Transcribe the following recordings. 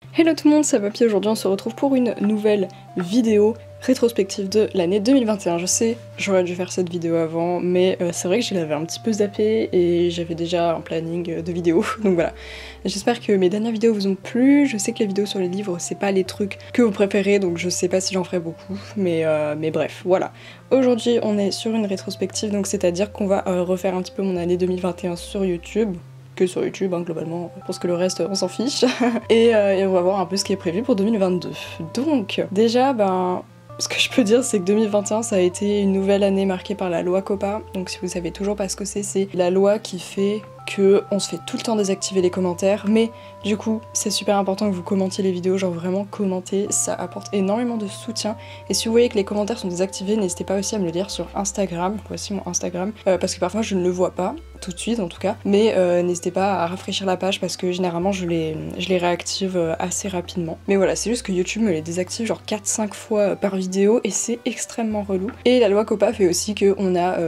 Hello tout le monde, c'est Papy. Aujourd'hui on se retrouve pour une nouvelle vidéo rétrospective de l'année 2021. Je sais, j'aurais dû faire cette vidéo avant, mais c'est vrai que je l'avais un petit peu zappé et j'avais déjà un planning de vidéos, donc voilà. J'espère que mes dernières vidéos vous ont plu. Je sais que les vidéos sur les livres, c'est pas les trucs que vous préférez, donc je sais pas si j'en ferai beaucoup, mais bref, voilà. Aujourd'hui on est sur une rétrospective, donc c'est-à-dire qu'on va refaire un petit peu mon année 2021 sur YouTube. Que sur YouTube, hein, globalement, je pense que le reste on s'en fiche. et on va voir un peu ce qui est prévu pour 2022. Donc, déjà, ce que je peux dire, c'est que 2021, ça a été une nouvelle année marquée par la loi COPPA. Donc si vous savez toujours pas ce que c'est la loi qui fait que on se fait tout le temps désactiver les commentaires, mais du coup c'est super important que vous commentiez les vidéos, genre vraiment commenter, ça apporte énormément de soutien. Et si vous voyez que les commentaires sont désactivés, n'hésitez pas aussi à me le dire sur Instagram, voici mon Instagram, parce que parfois je ne le vois pas, tout de suite en tout cas, mais n'hésitez pas à rafraîchir la page parce que généralement je les réactive assez rapidement. Mais voilà, c'est juste que YouTube me les désactive genre 4-5 fois par vidéo et c'est extrêmement relou. Et la loi COPPA fait aussi qu'on a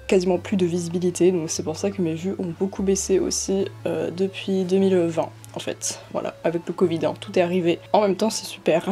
quasiment plus de visibilité, donc c'est pour ça que mes vues ont beaucoup baissé aussi depuis 2020 en fait. Voilà, avec le Covid, hein, tout est arrivé en même temps, c'est super.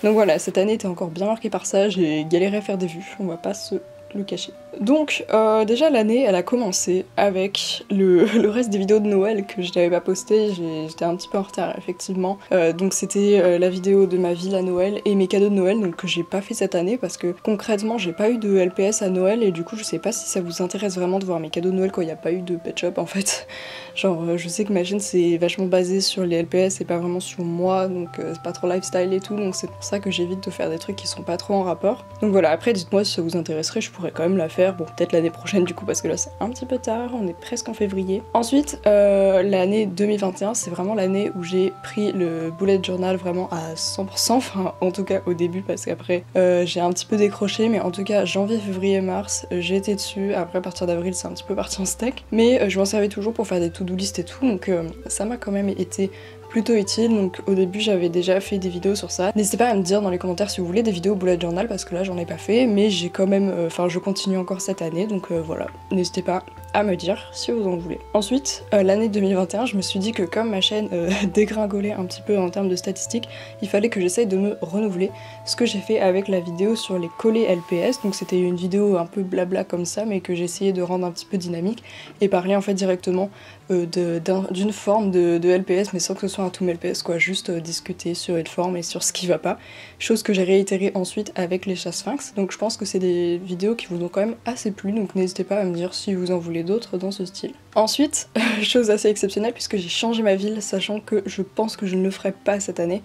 Donc voilà, cette année était encore bien marquée par ça, j'ai galéré à faire des vues, on va pas se le cacher. Donc déjà l'année elle a commencé avec le reste des vidéos de Noël que je n'avais pas postées, j'étais un petit peu en retard effectivement. Donc c'était la vidéo de ma ville à Noël et mes cadeaux de Noël, donc que j'ai pas fait cette année parce que concrètement j'ai pas eu de LPS à Noël et du coup je sais pas si ça vous intéresse vraiment de voir mes cadeaux de Noël quand il n'y a pas eu de pet shop en fait. Genre je sais que ma chaîne c'est vachement basé sur les LPS et pas vraiment sur moi, donc c'est pas trop lifestyle et tout, donc c'est pour ça que j'évite de faire des trucs qui sont pas trop en rapport. Donc voilà, après dites-moi si ça vous intéresserait, je pourrais quand même la faire. Bon, peut-être l'année prochaine du coup parce que là c'est un petit peu tard, on est presque en février. Ensuite, l'année 2021, c'est vraiment l'année où j'ai pris le bullet journal vraiment à 100%, enfin en tout cas au début parce qu'après j'ai un petit peu décroché, mais en tout cas janvier, février, mars, j'ai été dessus. Après à partir d'avril c'est un petit peu parti en steak, mais je m'en servais toujours pour faire des to-do list et tout, donc ça m'a quand même été plutôt utile. Donc au début j'avais déjà fait des vidéos sur ça. N'hésitez pas à me dire dans les commentaires si vous voulez des vidéos bullet journal parce que là j'en ai pas fait, mais j'ai quand même, je continue encore cette année, donc voilà, n'hésitez pas à me dire si vous en voulez. Ensuite, l'année 2021, je me suis dit que comme ma chaîne dégringolait un petit peu en termes de statistiques, il fallait que j'essaye de me renouveler, ce que j'ai fait avec la vidéo sur les collets LPS. Donc c'était une vidéo un peu blabla comme ça, mais que j'ai essayé de rendre un petit peu dynamique et parler en fait directement d'une forme de LPS, mais sans que ce soit un tout LPS quoi, juste discuter sur une forme et sur ce qui va pas, chose que j'ai réitérée ensuite avec les chats sphinx. Donc je pense que c'est des vidéos qui vous ont quand même assez plu, donc n'hésitez pas à me dire si vous en voulez d'autres dans ce style. Ensuite, chose assez exceptionnelle puisque j'ai changé ma ville, sachant que je pense que je ne le ferai pas cette année.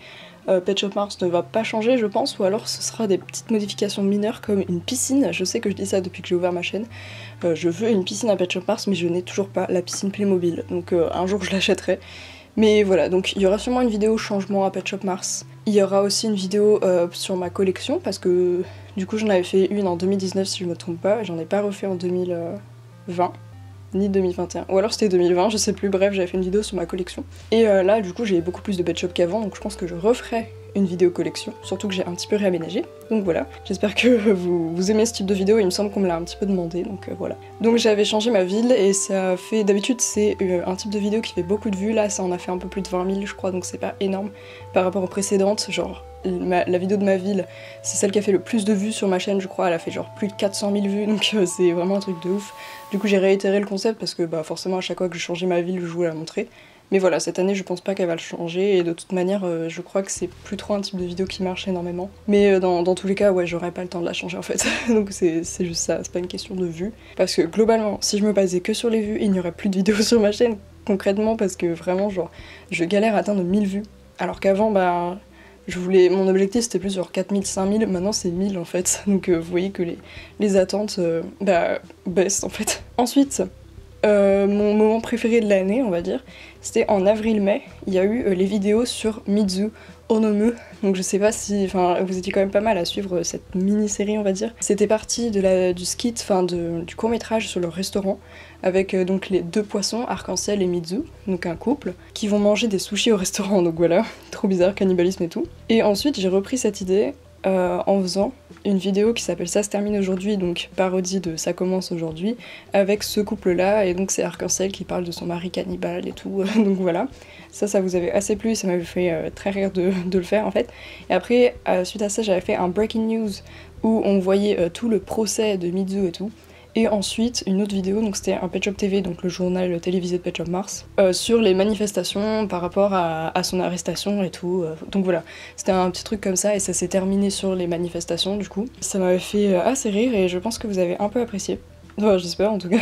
Pet Shop Mars ne va pas changer je pense, ou alors ce sera des petites modifications mineures comme une piscine. Je sais que je dis ça depuis que j'ai ouvert ma chaîne, je veux une piscine à Pet Shop Mars mais je n'ai toujours pas la piscine Playmobil, donc un jour je l'achèterai. Mais voilà, donc il y aura sûrement une vidéo changement à Pet Shop Mars. Il y aura aussi une vidéo sur ma collection parce que du coup j'en avais fait une en 2019 si je me trompe pas, et j'en ai pas refait en 2020. Ni 2021, ou alors c'était 2020, je sais plus, bref j'avais fait une vidéo sur ma collection. Et là du coup j'ai beaucoup plus de pet shop qu'avant, donc je pense que je referai une vidéo collection, surtout que j'ai un petit peu réaménagé, donc voilà. J'espère que vous aimez ce type de vidéo, il me semble qu'on me l'a un petit peu demandé, donc voilà. Donc j'avais changé ma ville et ça fait, d'habitude c'est un type de vidéo qui fait beaucoup de vues, là ça en a fait un peu plus de 20 000 je crois, donc c'est pas énorme par rapport aux précédentes, genre la vidéo de ma ville, c'est celle qui a fait le plus de vues sur ma chaîne je crois, elle a fait genre plus de 400 000 vues, donc c'est vraiment un truc de ouf. Du coup j'ai réitéré le concept parce que forcément à chaque fois que je changeais ma ville je voulais la montrer. Mais voilà, cette année je pense pas qu'elle va le changer et de toute manière je crois que c'est plus trop un type de vidéo qui marche énormément. Mais dans tous les cas ouais j'aurais pas le temps de la changer en fait. Donc c'est juste ça, c'est pas une question de vues. Parce que globalement si je me basais que sur les vues il n'y aurait plus de vidéos sur ma chaîne concrètement, parce que vraiment genre je galère à atteindre 1000 vues. Alors qu'avant mon objectif c'était plus genre 4000, 5000, maintenant c'est 1000 en fait. Donc vous voyez que les attentes baissent en fait. Ensuite, mon moment préféré de l'année on va dire, c'était en avril-mai, il y a eu les vidéos sur Mizu Onomu. Donc je sais pas si, vous étiez quand même pas mal à suivre cette mini-série on va dire. C'était parti du skit, du court-métrage sur le restaurant, avec donc les deux poissons, Arc-en-Ciel et Mizu, donc un couple, qui vont manger des sushis au restaurant, donc voilà, trop bizarre, cannibalisme et tout. Et ensuite j'ai repris cette idée en faisant une vidéo qui s'appelle Ça se termine aujourd'hui, donc parodie de Ça commence aujourd'hui, avec ce couple-là, et donc c'est Arc-en-Ciel qui parle de son mari cannibale et tout, donc voilà. Ça vous avait assez plu, ça m'avait fait très rire de le faire en fait. Et après, suite à ça, j'avais fait un Breaking News où on voyait tout le procès de Mizu et tout. Et ensuite, une autre vidéo, donc c'était un Pet Shop TV, donc le journal télévisé de Pet Shop Mars, sur les manifestations par rapport à son arrestation et tout. Donc voilà, c'était un petit truc comme ça et ça s'est terminé sur les manifestations du coup. Ça m'avait fait assez rire et je pense que vous avez un peu apprécié. Enfin, j'espère en tout cas.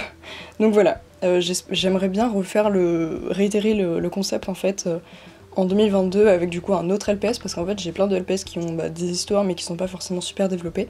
Donc voilà, j'aimerais bien réitérer le concept en fait en 2022 avec du coup un autre LPS parce qu'en fait j'ai plein de LPS qui ont des histoires mais qui sont pas forcément super développées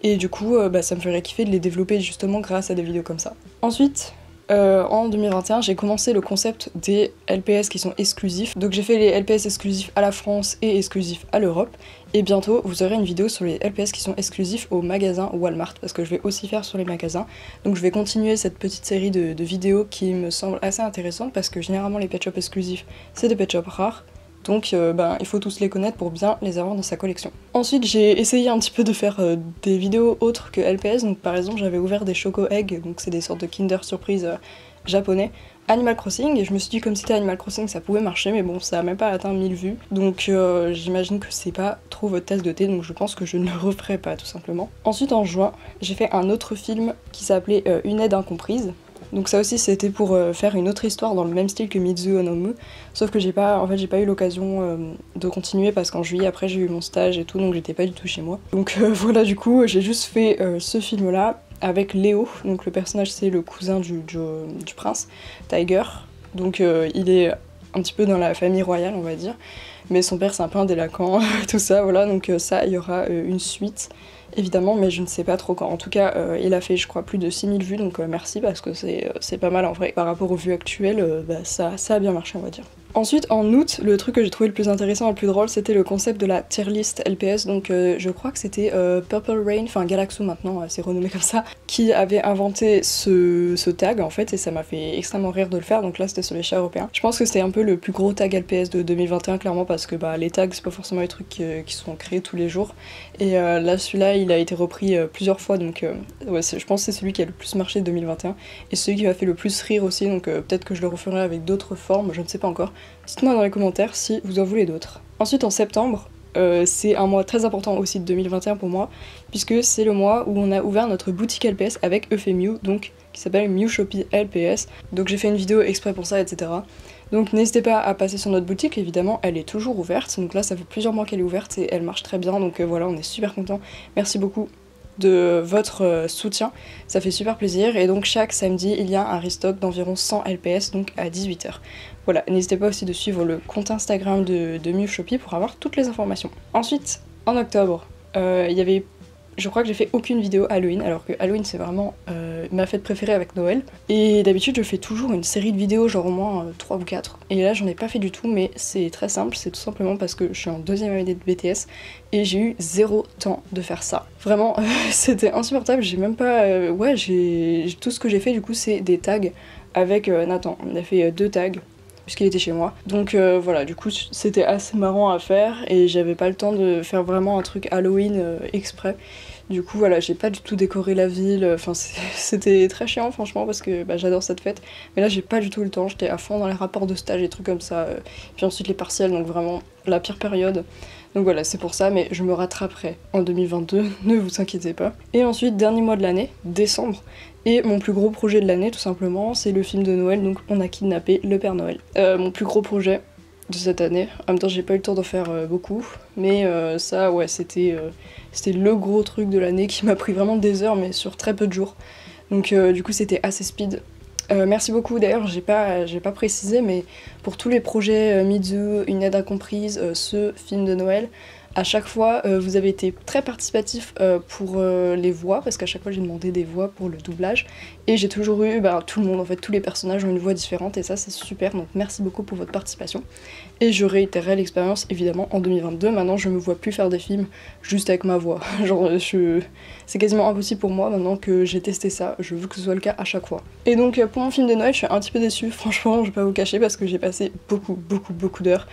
et du coup ça me ferait kiffer de les développer justement grâce à des vidéos comme ça. Ensuite en 2021 j'ai commencé le concept des LPS qui sont exclusifs, donc j'ai fait les LPS exclusifs à la France et exclusifs à l'Europe et bientôt vous aurez une vidéo sur les LPS qui sont exclusifs au magasin Walmart parce que je vais aussi faire sur les magasins, donc je vais continuer cette petite série de vidéos qui me semble assez intéressante parce que généralement les pet shops exclusifs c'est des pet shops rares. Donc il faut tous les connaître pour bien les avoir dans sa collection. Ensuite j'ai essayé un petit peu de faire des vidéos autres que LPS, donc par exemple j'avais ouvert des Choco Egg, donc c'est des sortes de Kinder Surprise japonais, Animal Crossing, et je me suis dit comme c'était Animal Crossing ça pouvait marcher, mais bon ça a même pas atteint 1000 vues, donc j'imagine que c'est pas trop votre tasse de thé, donc je pense que je ne le referai pas tout simplement. Ensuite en juin j'ai fait un autre film qui s'appelait Une aide incomprise. Donc ça aussi c'était pour faire une autre histoire dans le même style que Mizu Onomu, sauf que j'ai pas eu l'occasion de continuer parce qu'en juillet après j'ai eu mon stage et tout, donc j'étais pas du tout chez moi. Donc voilà, du coup j'ai juste fait ce film là avec Léo, donc le personnage c'est le cousin du prince, Tiger, donc il est un petit peu dans la famille royale on va dire, mais son père c'est un peu un délinquant, tout ça, voilà, donc ça il y aura une suite évidemment, mais je ne sais pas trop quand. En tout cas, il a fait, je crois, plus de 6000 vues, donc merci parce que c'est pas mal en vrai. Par rapport aux vues actuelles, ça a bien marché, on va dire. Ensuite, en août, le truc que j'ai trouvé le plus intéressant et le plus drôle, c'était le concept de la tier list LPS, donc je crois que c'était Purple Rain, enfin Galaxo maintenant, c'est renommé comme ça, qui avait inventé ce tag en fait, et ça m'a fait extrêmement rire de le faire, donc là c'était sur les chats européens. Je pense que c'était un peu le plus gros tag LPS de 2021, clairement, parce que les tags, c'est pas forcément les trucs qui sont créés tous les jours, et là celui-là, il a été repris plusieurs fois, donc ouais, je pense que c'est celui qui a le plus marché de 2021, et celui qui m'a fait le plus rire aussi, donc peut-être que je le referai avec d'autres formes, je ne sais pas encore. Dites-moi dans les commentaires si vous en voulez d'autres. Ensuite en septembre, c'est un mois très important aussi de 2021 pour moi, puisque c'est le mois où on a ouvert notre boutique LPS avec Euphémiu, donc qui s'appelle Mew Shopee LPS. Donc j'ai fait une vidéo exprès pour ça, etc. Donc n'hésitez pas à passer sur notre boutique, évidemment elle est toujours ouverte, donc là ça fait plusieurs mois qu'elle est ouverte et elle marche très bien, donc voilà, on est super contents. Merci beaucoup de votre soutien, ça fait super plaisir, et donc chaque samedi il y a un restock d'environ 100 LPS, donc à 18 h. Voilà, n'hésitez pas aussi de suivre le compte Instagram de Mew Shopee pour avoir toutes les informations. Ensuite, en octobre, il y avait... Je crois que j'ai fait aucune vidéo Halloween, alors que Halloween c'est vraiment ma fête préférée avec Noël. Et d'habitude je fais toujours une série de vidéos, genre au moins 3 ou 4. Et là j'en ai pas fait du tout, mais c'est très simple, c'est tout simplement parce que je suis en deuxième année de BTS et j'ai eu 0 temps de faire ça. Vraiment, c'était insupportable, j'ai même pas... tout ce que j'ai fait du coup c'est des tags avec Nathan. On a fait 2 tags puisqu'il était chez moi. Donc voilà, du coup c'était assez marrant à faire et j'avais pas le temps de faire vraiment un truc Halloween exprès. Du coup voilà, j'ai pas du tout décoré la ville, enfin c'était très chiant franchement parce que j'adore cette fête. Mais là j'ai pas du tout le temps, j'étais à fond dans les rapports de stage et trucs comme ça. Puis ensuite les partiels, donc vraiment la pire période. Donc voilà, c'est pour ça, mais je me rattraperai en 2022, ne vous inquiétez pas. Et ensuite, dernier mois de l'année, décembre, et mon plus gros projet de l'année tout simplement, c'est le film de Noël, donc On a kidnappé le Père Noël. Mon plus gros projet de cette année, en même temps j'ai pas eu le temps d'en faire beaucoup, mais ça ouais c'était le gros truc de l'année qui m'a pris vraiment des heures mais sur très peu de jours. Donc du coup c'était assez speed. Merci beaucoup, d'ailleurs j'ai pas précisé, mais pour tous les projets Mizu, Une aide incomprise, ce film de Noël, à chaque fois vous avez été très participatif pour les voix, parce qu'à chaque fois j'ai demandé des voix pour le doublage, et j'ai toujours eu, tout le monde en fait, tous les personnages ont une voix différente, et ça c'est super, donc merci beaucoup pour votre participation. Et je réitérerai l'expérience évidemment en 2022, maintenant je me vois plus faire des films juste avec ma voix, genre c'est quasiment impossible pour moi maintenant que j'ai testé ça, je veux que ce soit le cas à chaque fois. Et donc pour mon film de Noël, je suis un petit peu déçue, franchement je vais pas vous cacher, parce que j'ai passé beaucoup d'heures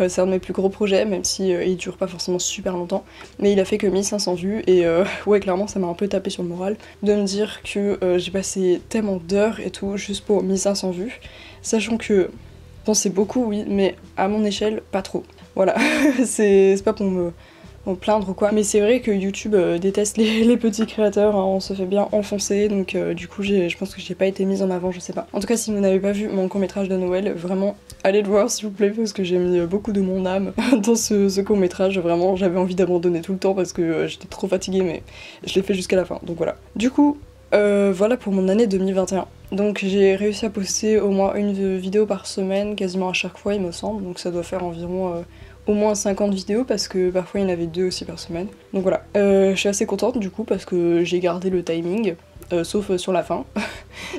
C'est un de mes plus gros projets, même si il dure pas forcément super longtemps, mais il a fait que 1500 vues et ouais, clairement ça m'a un peu tapé sur le moral de me dire que j'ai passé tellement d'heures et tout juste pour 1500 vues, sachant que bon, c'est beaucoup oui, mais à mon échelle pas trop. Voilà, c'est pas pour me plaindre ou quoi, mais c'est vrai que YouTube déteste les petits créateurs, hein, on se fait bien enfoncer, donc du coup je pense que j'ai pas été mise en avant, je sais pas. En tout cas, si vous n'avez pas vu mon court-métrage de Noël, vraiment allez le voir s'il vous plaît, parce que j'ai mis beaucoup de mon âme dans ce court-métrage, vraiment j'avais envie d'abandonner tout le temps parce que j'étais trop fatiguée, mais je l'ai fait jusqu'à la fin, donc voilà. Du coup, voilà pour mon année 2021. Donc j'ai réussi à poster au moins une vidéo par semaine, quasiment à chaque fois il me semble, donc ça doit faire environ au moins 50 vidéos parce que parfois il y en avait 2 aussi par semaine. Donc voilà, je suis assez contente du coup parce que j'ai gardé le timing, sauf sur la fin.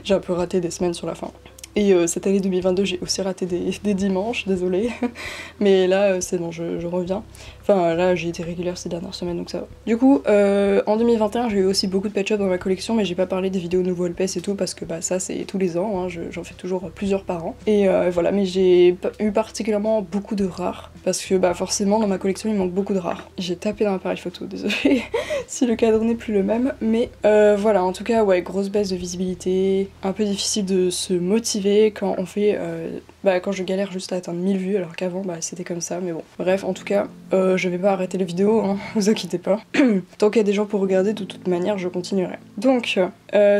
J'ai un peu raté des semaines sur la fin. Et cette année 2022 j'ai aussi raté des dimanches, désolée. Mais là c'est bon, je reviens. Enfin là j'ai été régulière ces dernières semaines donc ça va. Du coup en 2021 j'ai eu aussi beaucoup de patch up dans ma collection, mais j'ai pas parlé des vidéos nouveaux LPS et tout parce que bah ça c'est tous les ans, hein, j'en fais toujours plusieurs par an. Et voilà, mais j'ai eu particulièrement beaucoup de rares parce que bah forcément dans ma collection il manque beaucoup de rares. J'ai tapé dans l'appareil photo, désolée si le cadre n'est plus le même, mais voilà, en tout cas ouais, grosse baisse de visibilité, un peu difficile de se motiver quand on fait bah quand je galère juste à atteindre 1000 vues alors qu'avant bah c'était comme ça, mais bon bref, en tout cas je vais pas arrêter les vidéos, hein, vous inquiétez pas. Tant qu'il y a des gens pour regarder, de toute manière je continuerai. Donc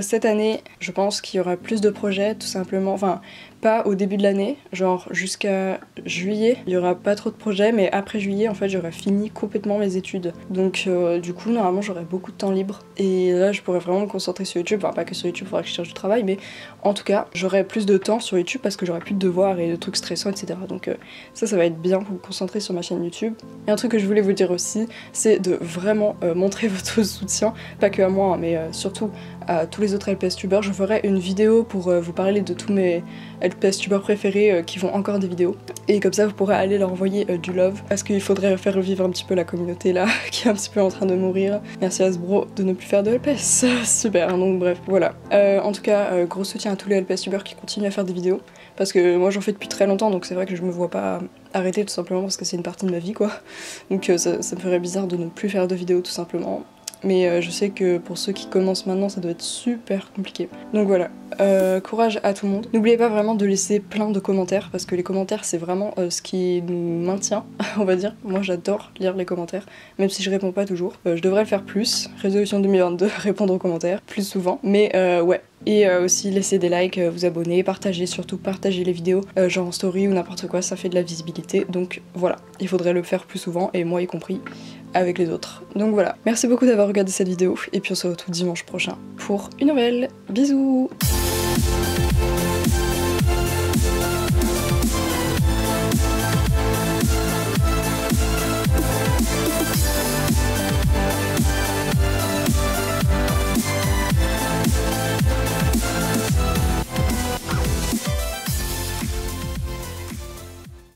cette année je pense qu'il y aura plus de projets tout simplement, enfin pas au début de l'année, genre jusqu'à juillet, il y aura pas trop de projets, mais après juillet en fait j'aurai fini complètement mes études. Donc du coup normalement j'aurai beaucoup de temps libre et là je pourrais vraiment me concentrer sur YouTube, enfin pas que sur YouTube, il faudra que je cherche du travail, mais en tout cas j'aurai plus de temps sur YouTube parce que j'aurai plus de devoirs et de trucs stressants, etc. Donc ça va être bien pour me concentrer sur ma chaîne YouTube. Et un truc que je voulais vous dire aussi, c'est de vraiment montrer votre soutien, pas que à moi, hein, mais surtout à tous les autres LPS tubeurs. Je ferai une vidéo pour vous parler de tous mes LPS tubeurs préférés qui font encore des vidéos. Et comme ça vous pourrez aller leur envoyer du love, parce qu'il faudrait faire revivre un petit peu la communauté là, qui est un petit peu en train de mourir. Merci à Sbro de ne plus faire de LPS. Super, hein, donc bref, voilà. En tout cas, gros soutien à tous les LPS tubeurs qui continuent à faire des vidéos, parce que moi j'en fais depuis très longtemps, donc c'est vrai que je me vois pas arrêter tout simplement parce que c'est une partie de ma vie quoi. Donc ça me ferait bizarre de ne plus faire de vidéos tout simplement. Mais je sais que pour ceux qui commencent maintenant ça doit être super compliqué. Donc voilà, courage à tout le monde. N'oubliez pas vraiment de laisser plein de commentaires parce que les commentaires c'est vraiment ce qui nous maintient, on va dire. Moi j'adore lire les commentaires, même si je réponds pas toujours. Je devrais le faire plus, résolution 2022, répondre aux commentaires plus souvent. Mais ouais. Et aussi laisser des likes, vous abonner, partager, surtout partager les vidéos, genre en story ou n'importe quoi, ça fait de la visibilité. Donc voilà, il faudrait le faire plus souvent, et moi y compris, avec les autres. Donc voilà, merci beaucoup d'avoir regardé cette vidéo, et puis on se retrouve dimanche prochain pour une nouvelle. Bisous!